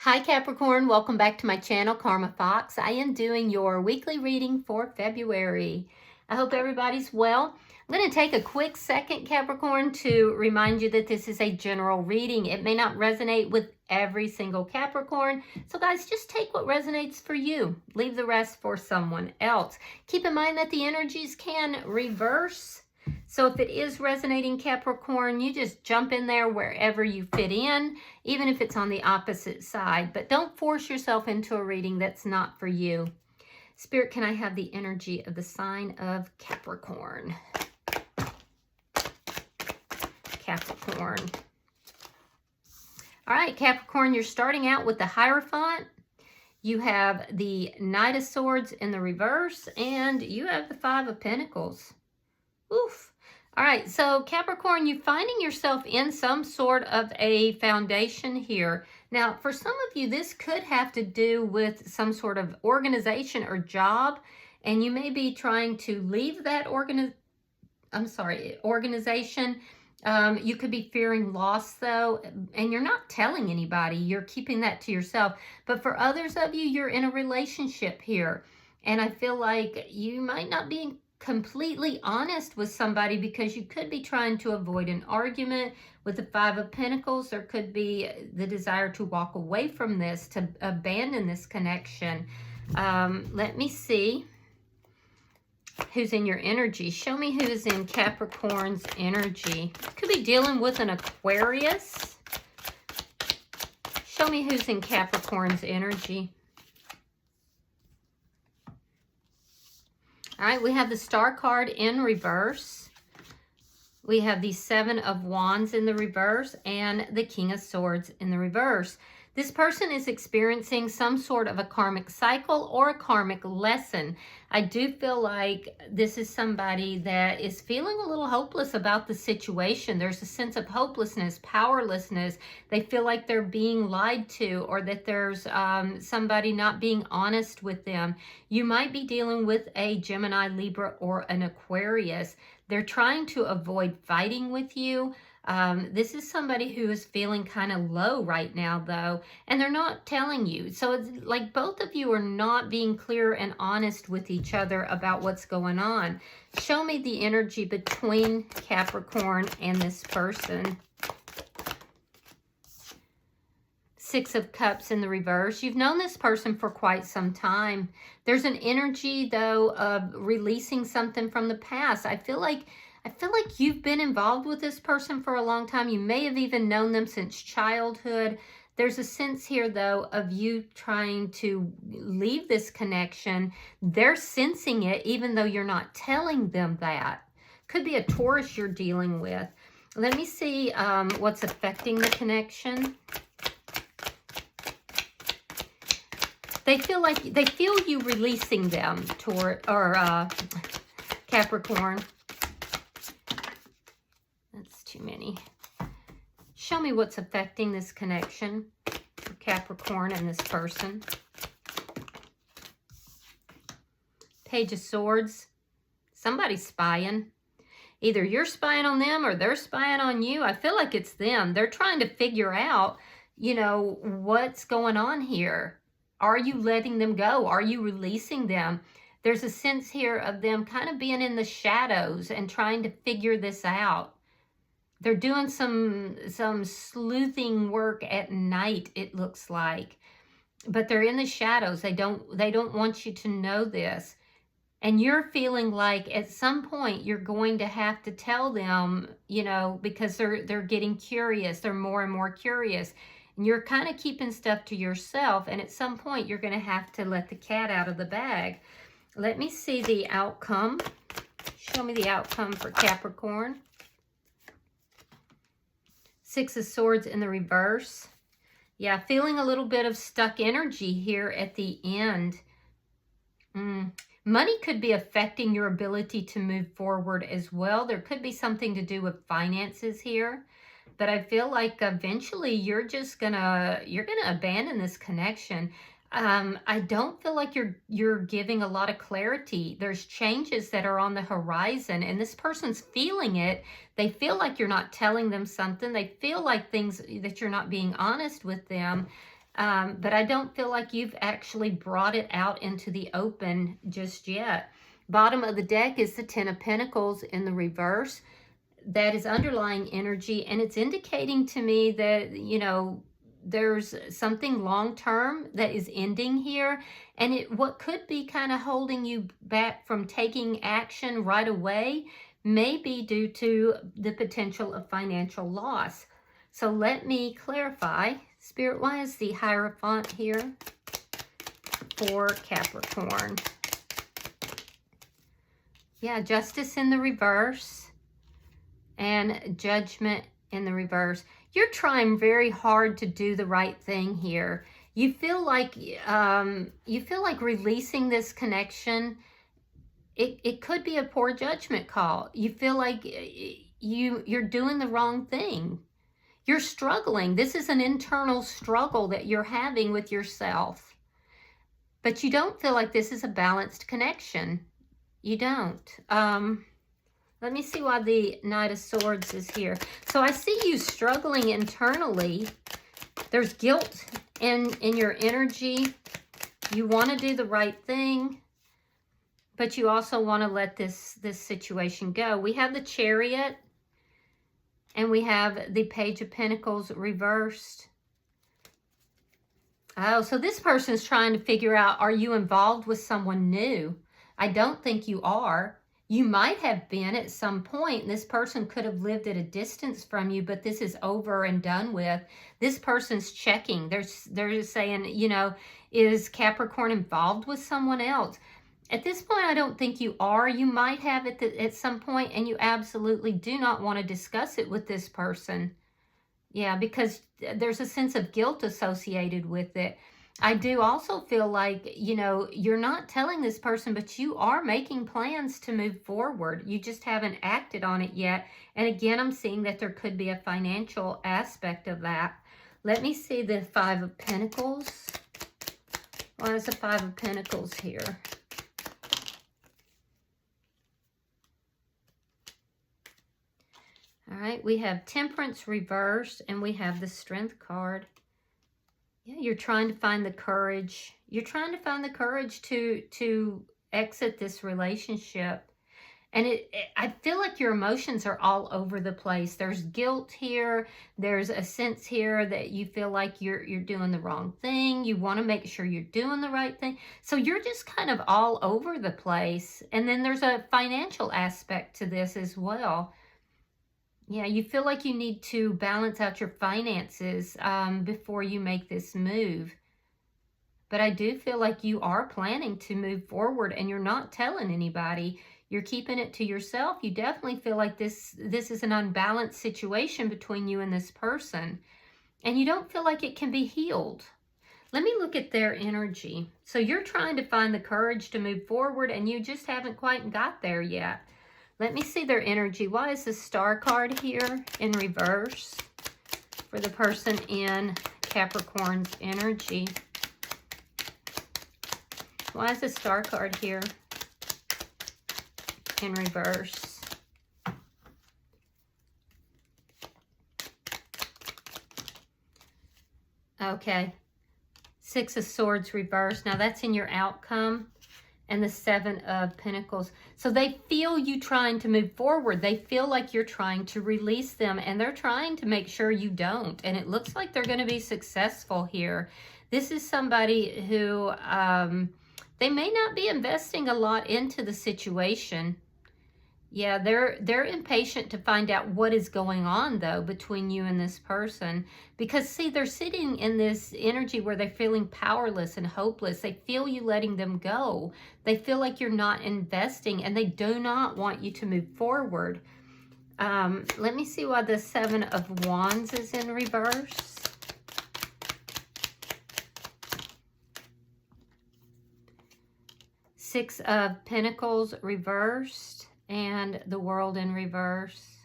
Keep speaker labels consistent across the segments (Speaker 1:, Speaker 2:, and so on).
Speaker 1: Hi Capricorn, welcome back to my channel, Karma Fox. I am doing your weekly reading for February. I hope everybody's well. I'm going to take a quick second, Capricorn, to remind you that this is a general reading. It may not resonate with every single Capricorn. So guys, just take what resonates for you. Leave the rest for someone else. Keep in mind that the energies can reverse. So if it is resonating, Capricorn, you just jump in there wherever you fit in, even if it's on the opposite side. But don't force yourself into a reading that's not for you. Spirit, can I have the energy of the sign of Capricorn? Capricorn. All right, Capricorn, you're starting out with the Hierophant. You have the Knight of Swords in the reverse, and you have the Five of Pentacles. Oof. All right, so Capricorn, you're finding yourself in some sort of a foundation here. Now, for some of you, this could have to do with some sort of organization or job, and you may be trying to leave that organization. You could be fearing loss, though, and you're not telling anybody. You're keeping that to yourself. But for others of you, you're in a relationship here, and I feel like you might not be completely honest with somebody because you could be trying to avoid an argument. With the Five of Pentacles, there could be the desire to walk away from this, to abandon this connection. Let me see who's in your energy. Show me who is in Capricorn's energy. Could be dealing with an Aquarius. Show me who's in Capricorn's energy. All right, we have the Star card in reverse. We have the Seven of Wands in the reverse and the King of Swords in the reverse. This person is experiencing some sort of a karmic cycle or a karmic lesson. I do feel like this is somebody that is feeling a little hopeless about the situation. There's a sense of hopelessness, powerlessness. They feel like they're being lied to, or that there's somebody not being honest with them. You might be dealing with a Gemini, Libra, or an Aquarius. They're trying to avoid fighting with you. This is somebody who is feeling kind of low right now, though, and they're not telling you. So it's like both of you are not being clear and honest with each other about what's going on. Show me the energy between Capricorn and this person. Six of Cups in the reverse. You've known this person for quite some time. There's an energy, though, of releasing something from the past. I feel like you've been involved with this person for a long time. You may have even known them since childhood. There's a sense here, though, of you trying to leave this connection. They're sensing it, even though you're not telling them that. Could be a Taurus you're dealing with. Let me see what's affecting the connection. They feel you releasing them, Capricorn. Too many. Show me what's affecting this connection for Capricorn and this person. Page of Swords. Somebody's spying. Either you're spying on them or they're spying on you. I feel like it's them. They're trying to figure out, what's going on here. Are you letting them go? Are you releasing them? There's a sense here of them kind of being in the shadows and trying to figure this out. They're doing some sleuthing work at night, it looks like. But they're in the shadows. They don't want you to know this. And you're feeling like at some point you're going to have to tell them, because they're getting curious. They're more and more curious. And you're kind of keeping stuff to yourself. And at some point you're going to have to let the cat out of the bag. Let me see the outcome. Show me the outcome for Capricorn. Six of Swords in the reverse. Yeah, feeling a little bit of stuck energy here at the end. Money could be affecting your ability to move forward as well. There could be something to do with finances here. But I feel like eventually you're gonna abandon this connection. I don't feel like you're giving a lot of clarity. There's changes that are on the horizon, and this person's feeling it. They feel like you're not telling them something. They feel like that you're not being honest with them. But I don't feel like you've actually brought it out into the open just yet. Bottom of the deck is the Ten of Pentacles in the reverse. That is underlying energy, and it's indicating to me that, you know, there's something long-term that is ending here, and what could be kind of holding you back from taking action right away may be due to the potential of financial loss. So let me clarify. Spirit, why is the Hierophant here for Capricorn? Yeah, Justice in the reverse and Judgment in the reverse. You're trying very hard to do the right thing here. You feel like releasing this connection. It could be a poor judgment call. You feel like you're doing the wrong thing. You're struggling. This is an internal struggle that you're having with yourself. But you don't feel like this is a balanced connection. You don't. Let me see why the Knight of Swords is here. So I see you struggling internally. There's guilt in your energy. You want to do the right thing, but you also want to let this situation go. We have the Chariot, and we have the Page of Pentacles reversed. Oh, so this person is trying to figure out, are you involved with someone new? I don't think you are. You might have been at some point, and this person could have lived at a distance from you, but this is over and done with. This person's checking. They're just saying, you know, is Capricorn involved with someone else? At this point, I don't think you are. You might have at some point, and you absolutely do not want to discuss it with this person. Yeah, because there's a sense of guilt associated with it. I do also feel like, you know, you're not telling this person, but you are making plans to move forward. You just haven't acted on it yet. And again, I'm seeing that there could be a financial aspect of that. Let me see the Five of Pentacles. Why is the Five of Pentacles here? All right, we have Temperance reversed, and we have the Strength card. Yeah, you're trying to find the courage. You're trying to find the courage to exit this relationship. And I feel like your emotions are all over the place. There's guilt here. There's a sense here that you feel like you're doing the wrong thing. You want to make sure you're doing the right thing. So you're just kind of all over the place. And then there's a financial aspect to this as well. Yeah, you feel like you need to balance out your finances before you make this move. But I do feel like you are planning to move forward, and you're not telling anybody. You're keeping it to yourself. You definitely feel like this is an unbalanced situation between you and this person. And you don't feel like it can be healed. Let me look at their energy. So you're trying to find the courage to move forward, and you just haven't quite got there yet. Let me see their energy. Why is the Star card here in reverse for the person in Capricorn's energy? Why is the Star card here in reverse? Okay. Six of Swords reversed. Now that's in your outcome. And the Seven of Pentacles. So they feel you trying to move forward. They feel like you're trying to release them, and they're trying to make sure you don't. And it looks like they're going to be successful here. This is somebody who, they may not be investing a lot into the situation. Yeah, they're impatient to find out what is going on, though, between you and this person. Because, see, they're sitting in this energy where they're feeling powerless and hopeless. They feel you letting them go. They feel like you're not investing, and they do not want you to move forward. Let me see why the Seven of Wands is in reverse. Six of Pentacles reversed. And the World in reverse.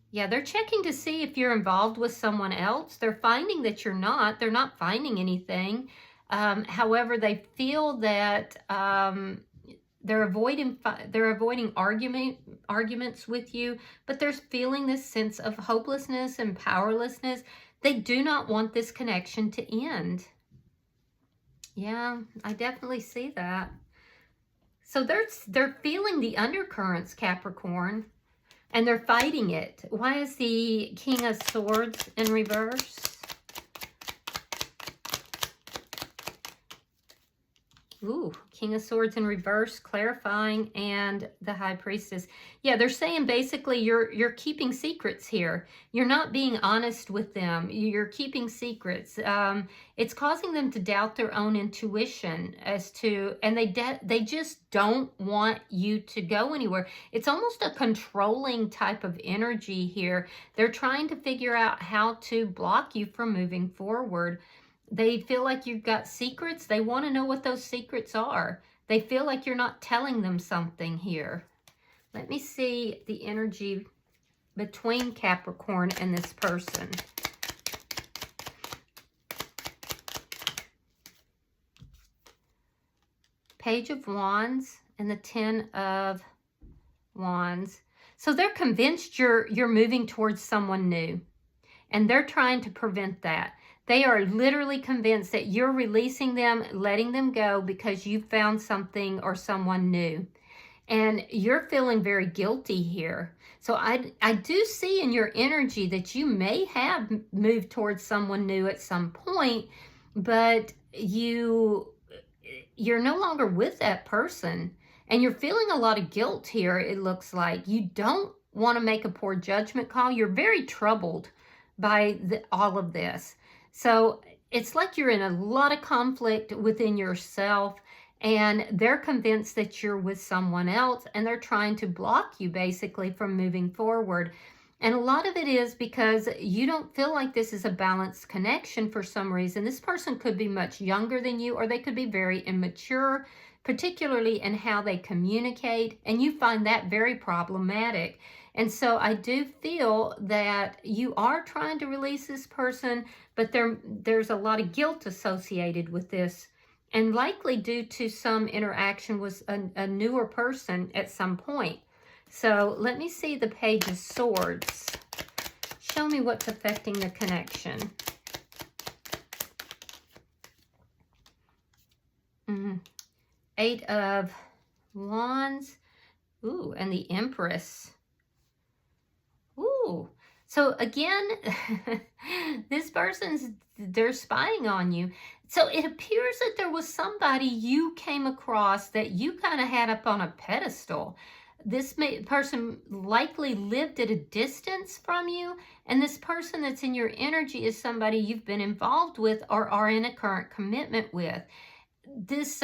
Speaker 1: Yeah, they're checking to see if you're involved with someone else. They're finding that you're not. They're not finding anything. However, they feel that they're avoiding arguments with you, but they're feeling this sense of hopelessness and powerlessness. They do not want this connection to end. Yeah, I definitely see that. So they're feeling the undercurrents, Capricorn, and they're fighting it. Why is the King of Swords in reverse? Ooh, King of Swords in reverse, clarifying, and the High Priestess. Yeah, they're saying basically you're keeping secrets here. You're not being honest with them. You're keeping secrets. It's causing them to doubt their own intuition as to, and they just don't want you to go anywhere. It's almost a controlling type of energy here. They're trying to figure out how to block you from moving forward. They feel like you've got secrets. They want to know what those secrets are. They feel like you're not telling them something here. Let me see the energy between Capricorn and this person. Page of Wands and the Ten of Wands. So they're convinced you're moving towards someone new, and they're trying to prevent that. They are literally convinced that you're releasing them, letting them go because you found something or someone new. And you're feeling very guilty here. So I do see in your energy that you may have moved towards someone new at some point, but you're no longer with that person. And you're feeling a lot of guilt here, it looks like. You don't want to make a poor judgment call. You're very troubled by all of this. So it's like you're in a lot of conflict within yourself, and they're convinced that you're with someone else, and they're trying to block you basically from moving forward. And a lot of it is because you don't feel like this is a balanced connection for some reason. This person could be much younger than you, or they could be very immature, particularly in how they communicate, and you find that very problematic. And so I do feel that you are trying to release this person, but there's a lot of guilt associated with this, and likely due to some interaction with a newer person at some point. So let me see the Page of Swords. Show me what's affecting the connection. Eight of Wands. Ooh, and the Empress. Ooh. So again, this they're spying on you. So it appears that there was somebody you came across that you kind of had up on a pedestal. This person likely lived at a distance from you, and this person that's in your energy is somebody you've been involved with or are in a current commitment with. This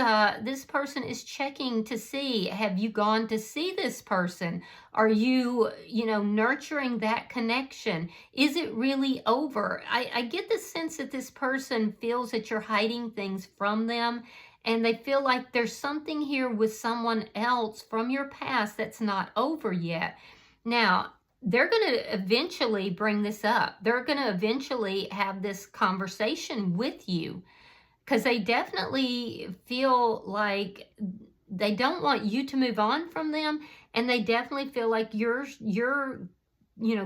Speaker 1: person is checking to see, have you gone to see this person? Are you, nurturing that connection? Is it really over? I get the sense that this person feels that you're hiding things from them, and they feel like there's something here with someone else from your past that's not over yet. Now, they're going to eventually bring this up. They're going to eventually have this conversation with you, because they definitely feel like they don't want you to move on from them, and they definitely feel like you're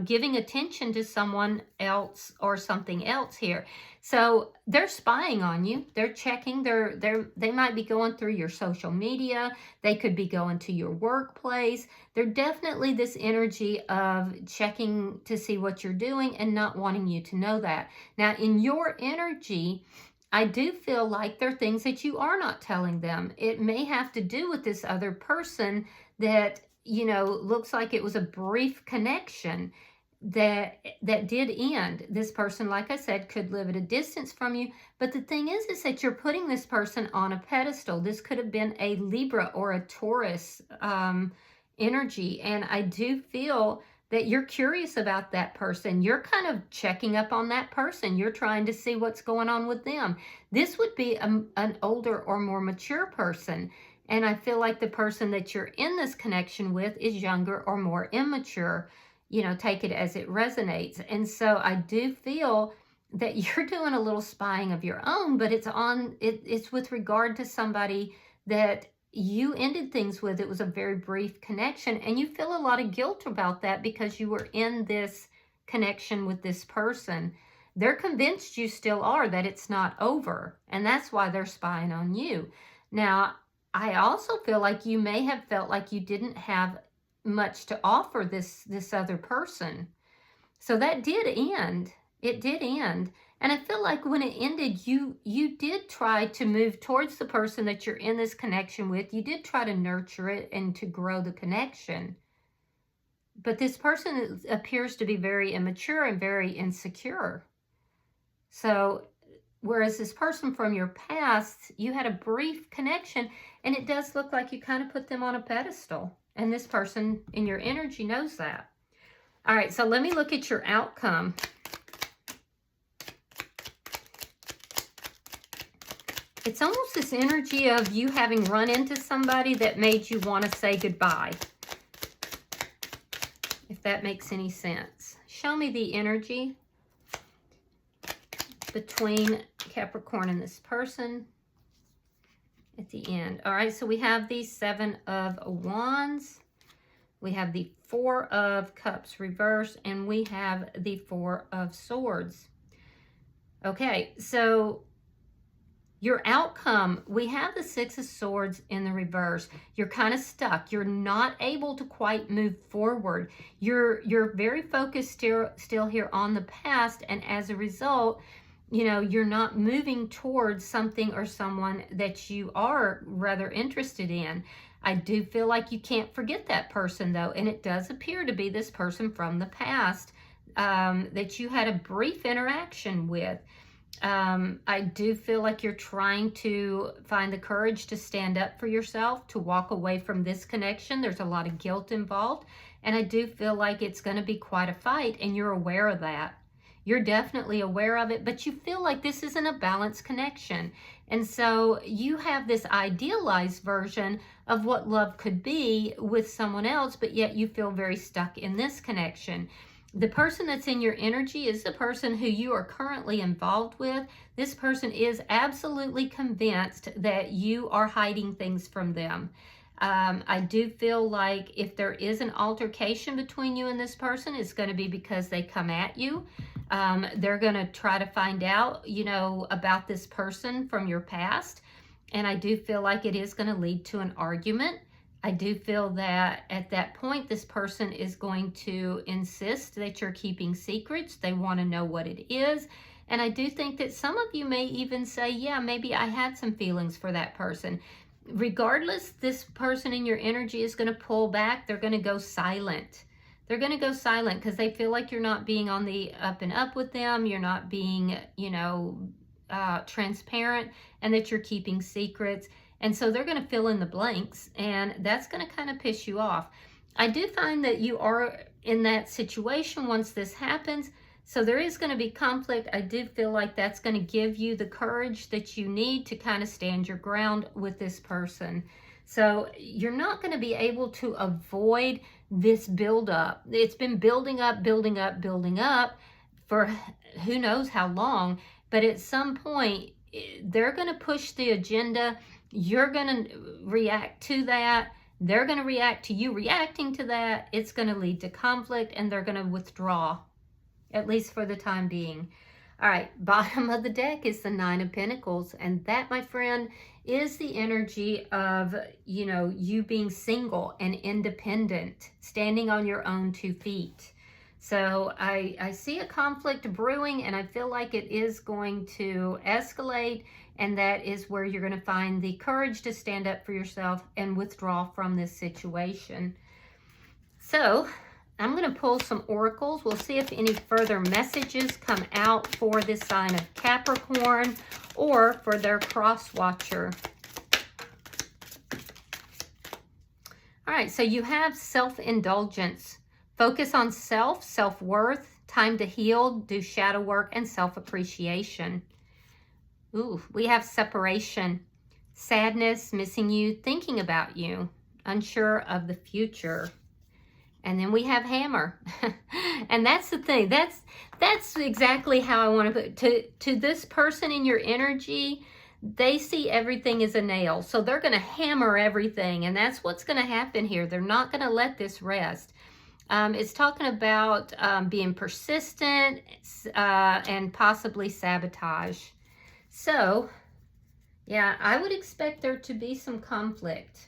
Speaker 1: giving attention to someone else or something else here. So they're spying on you. They're checking. They might be going through your social media. They could be going to your workplace. They're definitely this energy of checking to see what you're doing and not wanting you to know that. Now, in your energy, I do feel like there are things that you are not telling them. It may have to do with this other person that, looks like it was a brief connection that did end. This person, like I said, could live at a distance from you. But the thing is that you're putting this person on a pedestal. This could have been a Libra or a Taurus energy. And I do feel that you're curious about that person. You're kind of checking up on that person. You're trying to see what's going on with them. This would be an older or more mature person. And I feel like the person that you're in this connection with is younger or more immature. Take it as it resonates. And so I do feel that you're doing a little spying of your own, but it's with regard to somebody that you ended things with. It was a very brief connection, and you feel a lot of guilt about that because you were in this connection with this person. They're convinced you still are, that it's not over. And that's why they're spying on you. Now, I also feel like you may have felt like you didn't have much to offer this other person. So that did end. It did end. And I feel like when it ended, you did try to move towards the person that you're in this connection with. You did try to nurture it and to grow the connection. But this person appears to be very immature and very insecure. So whereas this person from your past, you had a brief connection, and it does look like you kind of put them on a pedestal. And this person in your energy knows that. All right, so let me look at your outcome. It's almost this energy of you having run into somebody that made you want to say goodbye. If that makes any sense. Show me the energy between Capricorn and this person at the end. All right, so we have the Seven of Wands. We have the Four of Cups reversed, and we have the Four of Swords. Okay, so your outcome, we have the Six of Swords in the reverse. You're kind of stuck. You're not able to quite move forward. You're very focused still here on the past, and as a result, you know, you're not moving towards something or someone that you are rather interested in. I do feel like you can't forget that person, though, and it does appear to be this person from the past that you had a brief interaction with. I do feel like you're trying to find the courage to stand up for yourself, to walk away from this connection. There's a lot of guilt involved, and I do feel like it's going to be quite a fight, and you're aware of that. You're definitely aware of it, but you feel like this isn't a balanced connection. And so you have this idealized version of what love could be with someone else, but yet you feel very stuck in this connection. The person that's in your energy is the person who you are currently involved with. This person is absolutely convinced that you are hiding things from them. I do feel like if there is an altercation between you and this person, it's going to be because they come at you. They're going to try to find out, you know, about this person from your past. And I do feel like it is going to lead to an argument. I do feel that at that point, this person is going to insist that you're keeping secrets. They want to know what it is. And I do think that some of you may even say, yeah, maybe I had some feelings for that person. Regardless, this person in your energy is going to pull back. They're going to go silent. They're going to go silent because they feel like you're not being on the up and up with them. You're not being, you know, transparent, and that you're keeping secrets. And so they're going to fill in the blanks, and that's going to kind of piss you off. I do find that you are in that situation once this happens. So there is going to be conflict. I do feel like that's going to give you the courage that you need to kind of stand your ground with this person. So you're not going to be able to avoid this buildup. It's been building up, building up, building up for who knows how long. But at some point, they're going to push the agenda. You're going to react to that. They're going to react to you reacting to that. It's going to lead to conflict, and they're going to withdraw, at least for the time being. All right, bottom of the deck is the Nine of Pentacles, and that, my friend, is the energy of, you know, you being single and independent, standing on your own 2 feet. So I see a conflict brewing, and I feel like it is going to escalate, and that is where you're going to find the courage to stand up for yourself and withdraw from this situation. So I'm going to pull some oracles. We'll see if any further messages come out for this sign of Capricorn or for their crosswatcher. All right, so you have self-indulgence. Focus on self, self-worth, time to heal, do shadow work, and self-appreciation. Ooh, we have separation, sadness, missing you, thinking about you, unsure of the future. And then we have hammer. And that's the thing. That's exactly how I want to put to this person in your energy. They see everything as a nail. So they're going to hammer everything. And that's what's going to happen here. They're not going to let this rest. It's talking about being persistent and possibly sabotage. So, yeah, I would expect there to be some conflict.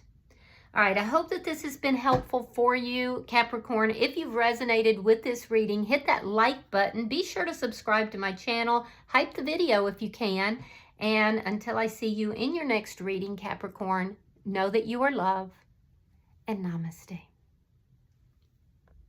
Speaker 1: All right, I hope that this has been helpful for you, Capricorn. If you've resonated with this reading, hit that like button. Be sure to subscribe to my channel. Hype the video if you can. And until I see you in your next reading, Capricorn, know that you are loved, and namaste.